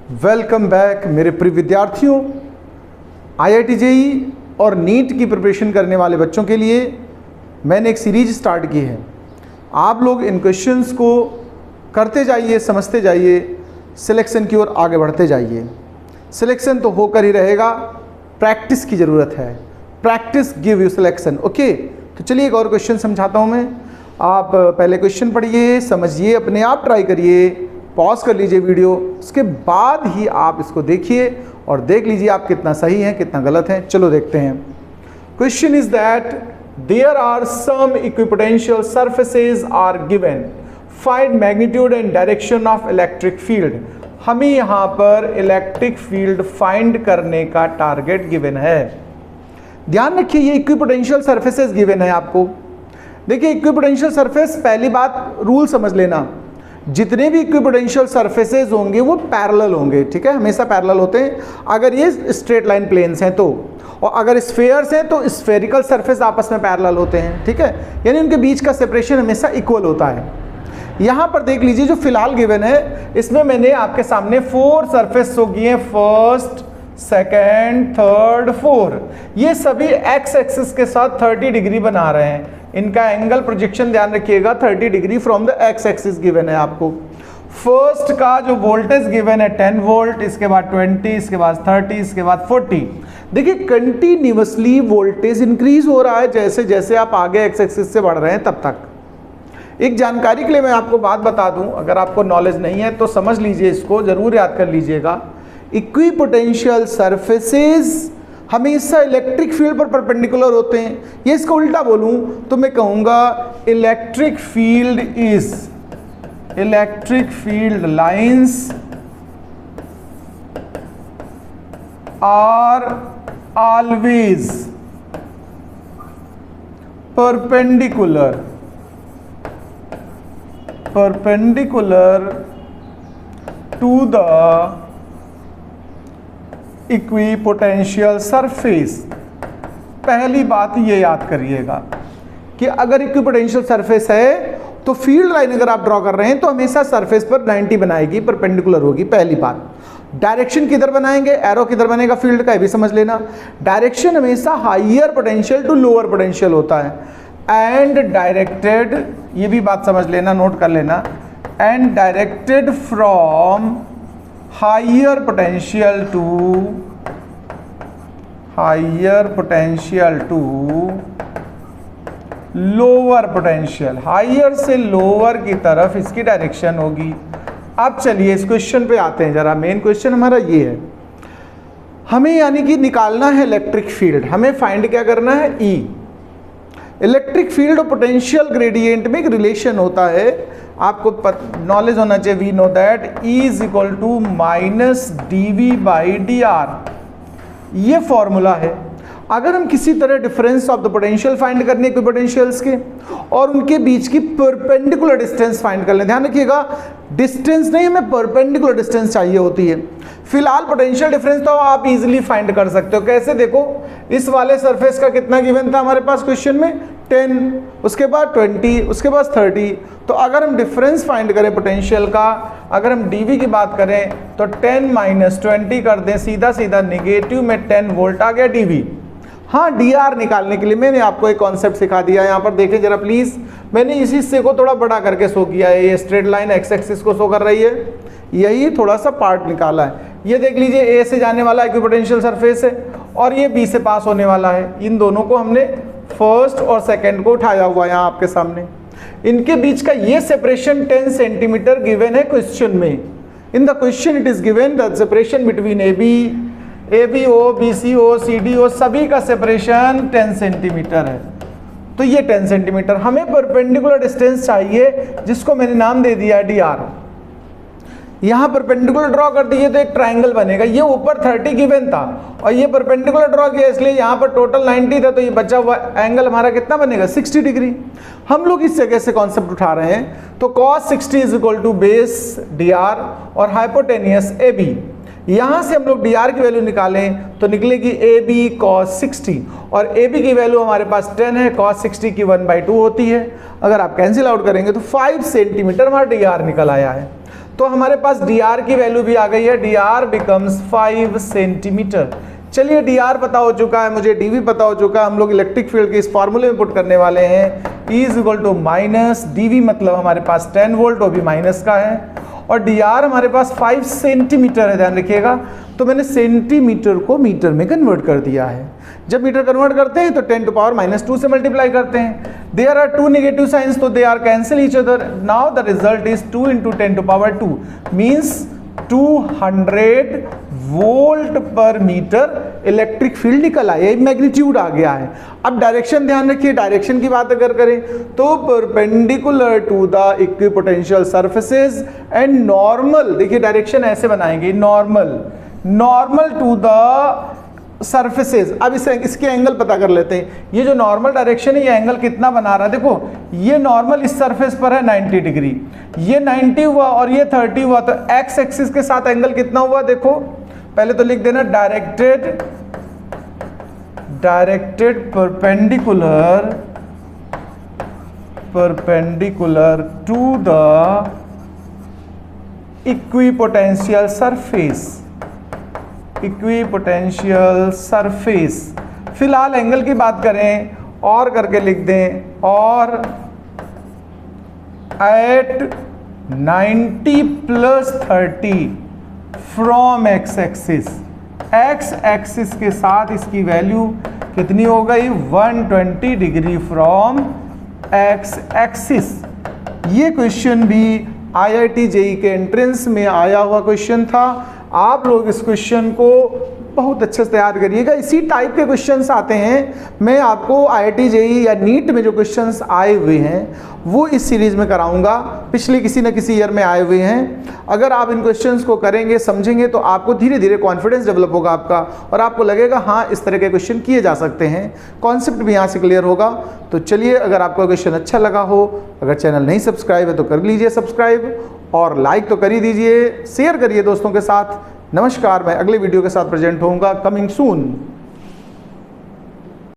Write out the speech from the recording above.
Welcome back मेरे प्रिय विद्यार्थियों। आईआईटी जेईई और नीट की प्रिपरेशन करने वाले बच्चों के लिए मैंने एक सीरीज स्टार्ट की है। आप लोग इन क्वेश्चंस को करते जाइए, समझते जाइए, सिलेक्शन की ओर आगे बढ़ते जाइए। सिलेक्शन तो होकर ही रहेगा, प्रैक्टिस की ज़रूरत है। Practice give you selection. Okay, तो चलिए एक और क्वेश्चन समझाता हूँ मैं। आप पहले क्वेश्चन पढ़िए, समझिए, अपने आप ट्राई करिए, पॉज कर लीजिए वीडियो, उसके बाद ही आप इसको देखिए और देख लीजिए आप कितना सही हैं कितना गलत हैं। चलो देखते हैं। Question is that there are some equipotential surfaces are given, find magnitude and direction of electric field. हमें यहाँ पर इलेक्ट्रिक फील्ड फाइंड करने का टारगेट गिवन है। ध्यान रखिए ये इक्विपोटेंशियल सरफेसेस गिवन है आपको। देखिए इक्विपोटेंशियल सरफेस, पहली बात रूल समझ लेना, जितने भी इक्विपोटेंशियल सरफेसेस होंगे वो पैरेलल होंगे। ठीक है, हमेशा पैरेलल होते हैं अगर ये स्ट्रेट लाइन प्लेन्स हैं तो, और अगर स्फेयर्स हैं तो स्फेरिकल सरफेस आपस में पैरेलल होते हैं। ठीक है, यानी उनके बीच का सेपरेशन हमेशा इक्वल होता है। यहाँ पर देख लीजिए जो फिलहाल गिवन है, इसमें मैंने आपके सामने 4 सरफेस शो किए हैं, फर्स्ट, सेकेंड, थर्ड, 4। ये सभी एक्स एक्सिस के साथ 30 डिग्री बना रहे हैं। इनका एंगल प्रोजेक्शन ध्यान रखिएगा 30 degree from the x axis given है आपको। फर्स्ट का जो वोल्टेज गिवन है 10 वोल्ट, इसके बाद 20, इसके बाद 30, इसके बाद 40। देखिए कंटिन्यूअसली वोल्टेज इंक्रीज हो रहा है जैसे जैसे आप आगे एक्स एक्सिस से बढ़ रहे हैं तब तक। एक जानकारी के लिए मैं आपको बात बता दूं, अगर आपको नॉलेज नहीं है तो समझ लीजिए, इसको जरूर याद कर लीजिएगा। इक्विपोटेंशियल सरफेसेस हमेशा इलेक्ट्रिक फील्ड पर परपेंडिकुलर होते हैं। ये इसका उल्टा बोलूं तो मैं कहूंगा electric field lines are always perpendicular to the equipotential surface. पहली बात ये याद करिएगा कि अगर इक्विपोटेंशियल सरफेस है तो फील्ड लाइन अगर आप ड्रॉ कर रहे हैं तो हमेशा सरफेस पर 90 बनाएगी, परपेंडिकुलर होगी। पहली बात, डायरेक्शन किधर बनाएंगे, एरो किधर बनेगा फील्ड का, ये भी समझ लेना। डायरेक्शन हमेशा higher potential to lower potential होता है। एंड डायरेक्टेड, ये भी बात समझ लेना, नोट कर लेना, and directed from higher potential to lower potential. Higher से लोअर की तरफ इसकी डायरेक्शन होगी। अब चलिए इस क्वेश्चन पे आते हैं जरा। मेन क्वेश्चन हमारा ये है, हमें यानी कि निकालना है इलेक्ट्रिक फील्ड। हमें फाइंड क्या करना है, ई। इलेक्ट्रिक फील्ड और पोटेंशियल ग्रेडियंट में एक रिलेशन होता है, आपको नॉलेज होना चाहिए। We know that E is equal to minus dV/dr, ये फॉर्मूला है। अगर हम किसी तरह difference of the potential find करने के पोटेंशियल्स के और उनके बीच की परपेंडिकुलर डिस्टेंस फाइंड कर लें, ध्यान रखिएगा डिस्टेंस नहीं, हमें परपेंडिकुलर डिस्टेंस चाहिए होती है। फिलहाल पोटेंशियल डिफरेंस तो आप इजीली फाइंड कर सकते हो। कैसे, देखो इस वाले सरफेस का कितना गिवन था हमारे पास क्वेश्चन में, 10, उसके बाद 20, उसके बाद 30। तो अगर हम डिफरेंस फाइंड करें पोटेंशियल का, अगर हम dV की बात करें तो 10 - 20 कर दें, सीधा सीधा नेगेटिव में 10 वोल्ट आ गया dV। हाँ, dr निकालने के लिए मैंने आपको एक कॉन्सेप्ट सिखा दिया। यहाँ पर देखें जरा प्लीज, मैंने इस हिस्से को थोड़ा बड़ा करके शो किया है। ये स्ट्रेट लाइन एक्स एक्सिस को शो कर रही है, यही थोड़ा सा पार्ट निकाला है। ये देख लीजिए, A से जाने वाला इक्विपोटेंशियल सरफेस है और ये B से पास होने वाला है। इन दोनों को हमने फर्स्ट और सेकेंड को उठाया हुआ है यहाँ आपके सामने। इनके बीच का ये सेपरेशन 10 सेंटीमीटर गिवन है क्वेश्चन में। In the question it is given the separation between ABO, BCO, CDO सभी का सेपरेशन 10 सेंटीमीटर है। तो ये 10 सेंटीमीटर, हमें परपेंडिकुलर डिस्टेंस चाहिए जिसको मैंने नाम दे दिया dr। यहाँ परपेंडिकुलर ड्रॉ कर दिए तो एक ट्रायंगल बनेगा। ये ऊपर 30 गिवन था और ये परपेंडिकुलर ड्रॉ किया, इसलिए यहाँ पर टोटल 90 था, तो ये बचा हुआ एंगल हमारा कितना बनेगा, 60 डिग्री। हम लोग इस जगह से कॉन्सेप्ट उठा रहे हैं, तो cos 60 is equal to base dr और हाइपोटेनियस AB। यहाँ से हम लोग dr की वैल्यू निकालें तो निकलेगी AB cos 60 और AB की वैल्यू हमारे पास 10 है, cos 60 की 1/2 होती है। अगर आप कैंसिल आउट करेंगे तो 5 सेंटीमीटर हमारा dr निकल आया है। तो हमारे पास dr की वैल्यू भी आ गई है, dr बिकम्स 5 सेंटीमीटर। चलिए dr पता हो चुका है, मुझे dv पता हो चुका है, हम लोग इलेक्ट्रिक फील्ड के इस फॉर्मूले में पुट करने वाले हैं। E is equal to minus dv, मतलब हमारे पास 10 वोल्ट, वो भी माइनस का है, और dr हमारे पास 5 सेंटीमीटर है, ध्यान रखिएगा। तो मैंने सेंटीमीटर को मीटर में कन्वर्ट कर दिया है। जब मीटर कन्वर्ट करते हैं तो 10 टू पावर -2 से मल्टीप्लाई करते हैं। There are two negative signs, तो they are cancel each other. Now the result is 2 into 10 to power 2 means 200 volt पर मीटर इलेक्ट्रिक फील्ड निकल आया, मैग्नीट्यूड आ गया है। अब डायरेक्शन ध्यान रखिए, डायरेक्शन की बात अगर करें तो perpendicular to the equipotential surfaces and normal, देखिए डायरेक्शन ऐसे बनाएंगे, नॉर्मल टू द सरफेसेस। अब इसके एंगल पता कर लेते हैं। ये जो नॉर्मल डायरेक्शन है, ये एंगल कितना बना रहा है, देखो ये नॉर्मल इस सरफेस पर है 90 डिग्री, ये 90 हुआ और ये 30 हुआ, तो एक्स एक्सिस के साथ एंगल कितना हुआ, देखो पहले तो लिख देना directed perpendicular to the equipotential surface. फिलहाल एंगल की बात करें और करके लिख दें, और एट 90 + 30 फ्रॉम एक्स एक्सिस के साथ इसकी वैल्यू कितनी हो गई, 120 डिग्री फ्रॉम एक्स एक्सिस। ये क्वेश्चन भी IIT JEE के एंट्रेंस में आया हुआ क्वेश्चन था। आप लोग इस क्वेश्चन को बहुत अच्छे से तैयार करिएगा। इसी टाइप के क्वेश्चंस आते हैं, मैं आपको IIT JEE या नीट में जो क्वेश्चंस आए हुए हैं वो इस सीरीज में कराऊंगा, पिछले किसी न किसी ईयर में आए हुए हैं। अगर आप इन क्वेश्चंस को करेंगे, समझेंगे, तो आपको धीरे धीरे कॉन्फिडेंस डेवलप होगा आपका, और आपको लगेगा हाँ इस तरह के क्वेश्चन किए जा सकते हैं, कॉन्सेप्ट भी यहाँ से क्लियर होगा। तो चलिए, अगर आपको क्वेश्चन अच्छा लगा हो, अगर चैनल नहीं सब्सक्राइब है तो कर लीजिए सब्सक्राइब, और लाइक तो कर ही दीजिए, शेयर करिए दोस्तों के साथ। नमस्कार, मैं अगले वीडियो के साथ प्रेजेंट होऊंगा, कमिंग सून।